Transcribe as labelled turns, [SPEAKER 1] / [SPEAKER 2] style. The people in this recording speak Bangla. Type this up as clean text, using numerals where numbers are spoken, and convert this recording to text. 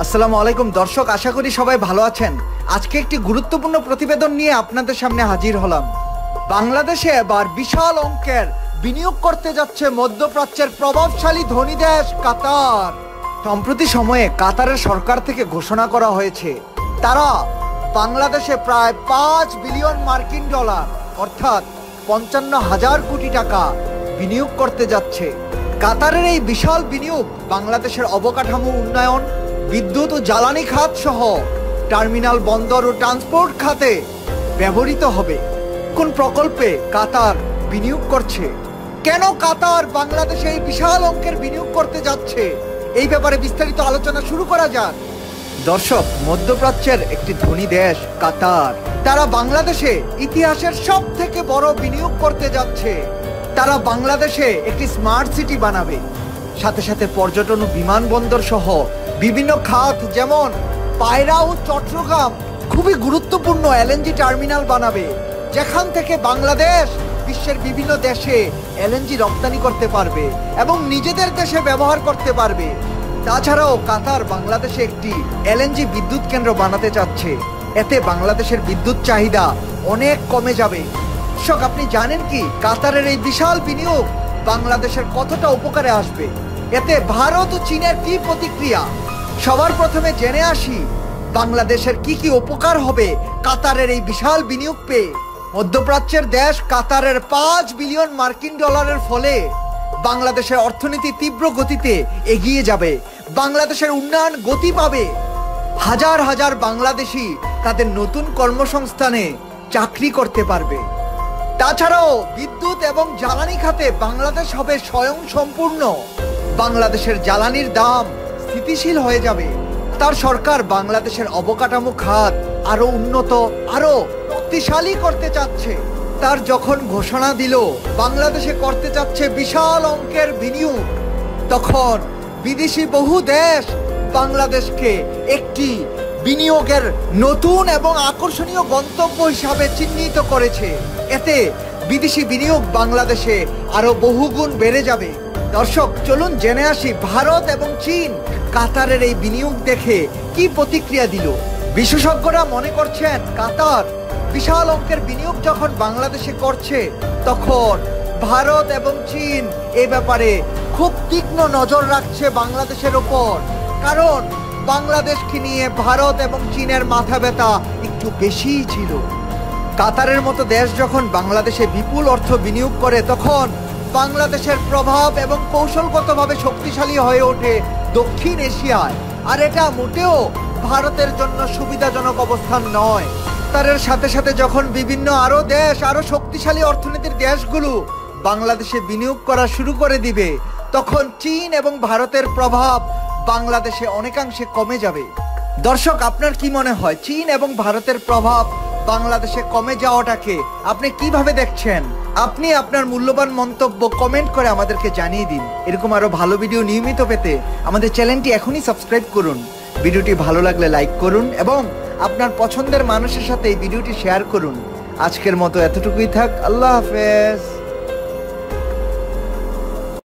[SPEAKER 1] আসসালামু আলাইকুম দর্শক, আশা করি সবাই ভালো আছেন। আজকে একটি গুরুত্বপূর্ণ প্রতিবেদন নিয়ে আপনাদের সামনে হাজির হলাম। বাংলাদেশে এবার বিশাল অঙ্কের বিনিয়োগ করতে যাচ্ছে মধ্যপ্রাচ্যের প্রভাবশালী ধনী দেশ কাতার। সম্প্রতি সময়ে কাতারের সরকার থেকে ঘোষণা করা হয়েছে তারা বাংলাদেশে প্রায় 5 বিলিয়ন মার্কিন ডলার অর্থাৎ 55,000 কোটি টাকা বিনিয়োগ করতে যাচ্ছে। কাতারের এই বিশাল বিনিয়োগ বাংলাদেশের অবকাঠামো উন্নয়ন, বিদ্যুৎ ও জ্বালানি খাত সহ টার্মিনাল, বন্দর ও ট্রান্সপোর্ট খাতে ব্যবহৃত হবে। কোন প্রকল্পে কাতার বিনিয়োগ করছে, কেন কাতার বাংলাদেশে এই বিশাল অঙ্কের বিনিয়োগ করতে যাচ্ছে, এই ব্যাপারে বিস্তারিত আলোচনা শুরু করা যাক। দর্শক, মধ্যপ্রাচ্যের একটি ধনী দেশ কাতার, তারা বাংলাদেশে ইতিহাসের সব থেকে বড় বিনিয়োগ করতে যাচ্ছে। তারা বাংলাদেশে একটি স্মার্ট সিটি বানাবে, সাথে সাথে পর্যটন ও বিমানবন্দর সহ বিভিন্ন খাত যেমন পায়রা ও চট্টগ্রাম খুবই গুরুত্বপূর্ণ এলএনজি টার্মিনাল বানাবে, যেখান থেকে বাংলাদেশ বিশ্বের বিভিন্ন দেশে এলএনজি রপ্তানি করতে পারবে এবং নিজেদের দেশে ব্যবহার করতে পারবে। তাছাড়াও কাতার বাংলাদেশে একটি এলএনজি বিদ্যুৎ কেন্দ্র বানাতে চাচ্ছে। এতে বাংলাদেশের বিদ্যুৎ চাহিদা অনেক কমে যাবে। দর্শক, আপনি জানেন কি কাতারের এই বিশাল বিনিয়োগ বাংলাদেশের কতটা উপকারে আসবে? এতে ভারত ও চীনের কি প্রতিক্রিয়া? সবার প্রথমে জেনে আসি বাংলাদেশের কি কি উপকার হবে কাতারের এই বিশাল বিনিয়োগ পেয়ে। মধ্যপ্রাচ্যের দেশ কাতারের 5 বিলিয়ন মার্কিন ডলারের ফলে বাংলাদেশের অর্থনীতি তীব্র গতিতে এগিয়ে যাবে, বাংলাদেশের উন্নয়ন গতি পাবে। হাজার হাজার বাংলাদেশি তাদের নতুন কর্মসংস্থানে চাকরি করতে পারবে। তাছাড়াও বিদ্যুৎ এবং জ্বালানি খাতে বাংলাদেশ হবে স্বয়ংসম্পূর্ণ। বাংলাদেশের জ্বালানির দাম স্থিতিশীল হয়ে যাবে। তার সরকার বাংলাদেশের অবকাঠামো খাত আরো উন্নত, আরো শক্তিশালী করতে চাচ্ছে। তার যখন ঘোষণা দিল বাংলাদেশে করতে চাচ্ছে বিশাল অঙ্কের বিনিয়োগ, তখন বিদেশি বহু দেশ বাংলাদেশকে একটি বিনিয়োগের নতুন এবং আকর্ষণীয় গন্তব্য হিসাবে চিহ্নিত করেছে। এতে বিদেশি বিনিয়োগ বাংলাদেশে আরো বহুগুণ বেড়ে যাবে। দর্শক, চলুন জেনে আসি ভারত এবং চীন কাতারের এই বিনিয়োগ দেখে কি প্রতিক্রিয়া দিল। বিশেষজ্ঞরা মনে করছেন কাতার বিশাল অঙ্কের বিনিয়োগ যখন বাংলাদেশে করছে, তখন ভারত এবং চীন এই ব্যাপারে খুব তীক্ষ্ণ নজর রাখছে বাংলাদেশের ওপর। কারণ বাংলাদেশকে নিয়ে ভারত এবং চীনের মাথা ব্যথা একটু বেশিই ছিল। কাতারের মতো দেশ যখন বাংলাদেশে বিপুল অর্থ বিনিয়োগ করে, তখন বাংলাদেশের প্রভাব এবং কৌশলগতভাবে শক্তিশালী হয়ে ওঠে দক্ষিণ এশিয়ায়। আর এটা মোটেও ভারতের জন্য সুবিধাজনক অবস্থান নয়। তার সাথে সাথে যখন বিভিন্ন আরো দেশ, আরো শক্তিশালী অর্থনীতির দেশগুলো বাংলাদেশে বিনিয়োগ করা শুরু করে দিবে, তখন চীন এবং ভারতের প্রভাব বাংলাদেশে অনেকাংশে কমে যাবে। দর্শক, আপনার কি মনে হয় চীন এবং ভারতের প্রভাব বাংলাদেশে কমে যাওয়াটাকে আপনি কিভাবে দেখছেন? আপনি আপনার মূল্যবান মন্তব্য কমেন্ট করে আমাদেরকে জানিয়ে দিন। এরকম আরো ভালো ভিডিও নিয়মিত পেতে আমাদের চ্যানেলটি এখনই সাবস্ক্রাইব করুন। ভিডিওটি ভালো লাগলে লাইক করুন এবং আপনার পছন্দের মানুষের সাথে এই ভিডিওটি শেয়ার করুন। আজকের মতো এতটুকুই থাক। আল্লাহ হাফেজ।